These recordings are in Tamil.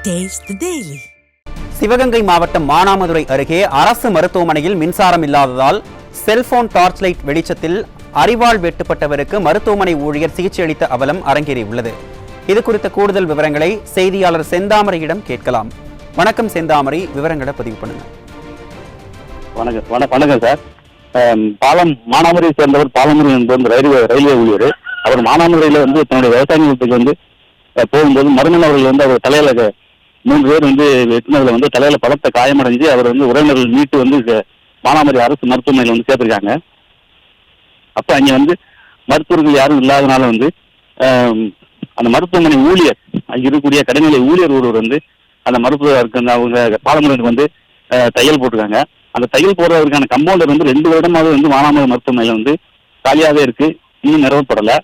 Taste the Daily. சிவகங்கை மாவட்டம் மானாமதுரை அருகே அரசு மருத்துவமனையில் மின்சாரம் இல்லாததால் செல்போன் டார்ச் லைட் வெளிச்சத்தில் அரிவாள் வெட்டுப்பட்டவருக்கு மருத்துவமனை ஊழியர் சிகிச்சை அளித்த அவலம் அரங்கேறியுள்ளது. இது குறித்த கூடுதல் விவரங்களை செய்தியாளர் செந்தாமரையிடம் கேட்கலாம். வணக்கம் செந்தாமரை, விவரங்களை பதிவு பண்ணுங்க. வணக்கம் சார். மானாமதுரை சேர்ந்தவர் பாலமுறை என்பவர் ரயில்வே ஊழியர். அவர் மானாமதுரையில தன்னுடைய விவசாய நிலத்துக்கு போகும்போது மருமன் அவர்கள் அவர் தலையில 3 பேர் வெட்டினதுல தலையில பலத்த காயமடைஞ்சு அவர் உறவினர்கள் மீட்டு மானாமதுரை அரசு மருத்துவமனையில் சேர்த்திருக்காங்க. அப்ப அங்க மருத்துவர்கள் யாரும் இல்லாதனால அந்த மருத்துவமனை ஊழியர் அங்க இருக்கக்கூடிய கடைநிலை ஊழியர் ஒருவர் அந்த மருத்துவருக்கு அவங்க பாலமுறைக்கு தையல் போட்டிருக்காங்க. அந்த தையல் போடுறதுக்கான கம்பவுண்டர் 2 வருடமாவது மானாமதுரை மருத்துவமனையில காலியாவே இருக்கு, இன்னும் நிறுவப்படலை.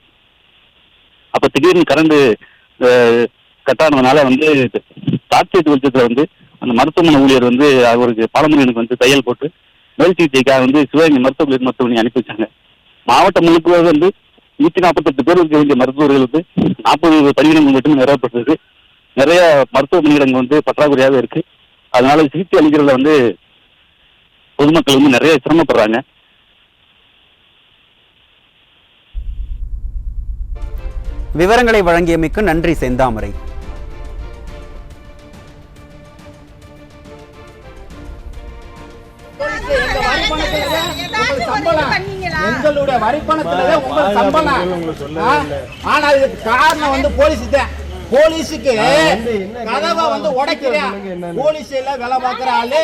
அப்ப திடீர்னு கரண்ட் கட்டானதுனால டார்ச் லைட் வெளிச்சத்துல அந்த மருத்துவமனை ஊழியர் அவருக்கு பாலமுறைக்கு தையல் போட்டு மேல் சிகிச்சைக்காக சிவகங்கை மருத்துவமனை அனுப்பி வச்சாங்க. மாவட்டம் முழுக்க 148 பேர் இருக்க வேண்டிய மருத்துவர்களுக்கு 40 பணியிடங்கள் மட்டும் நிறுவப்பட்டிருக்கு. நிறைய மருத்துவ பணியிடங்கள் பற்றாக்குறையாவே இருக்கு. அதனால சிகிச்சை அளிக்கிறதுல பொதுமக்கள் நிறைய சிரமப்படுறாங்க. விவரங்களை வழங்கியமைக்கு நன்றி செந்தாமரை. எங்களுடைய வரிப்பணத்துல உங்களுக்கு சம்பளம். ஆனா இதுக்கு காரணம் போலீஸ் தான். போலீஸுக்கு கதவை உடைக்கிறேன். போலீஸ் எல்லாம் வேலை பார்க்கிற ஆளு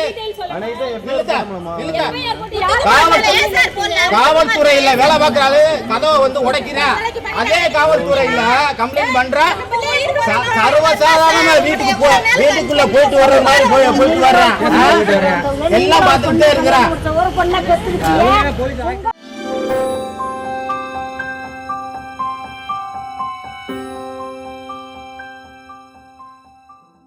காவல்துறையில வேலை பார்க்கிற ஆளு கதவை உடைக்கிறேன். அதே காவல்துறையில கம்ப்ளைண்ட் பண்ற சர்வசாதாரணமா வீட்டுக்குள்ள போயிட்டு வர்ற மாதிரி போயிட்டு வர்றேன். எல்லாம் பார்த்துக்கிட்டே இருக்கிறேன்.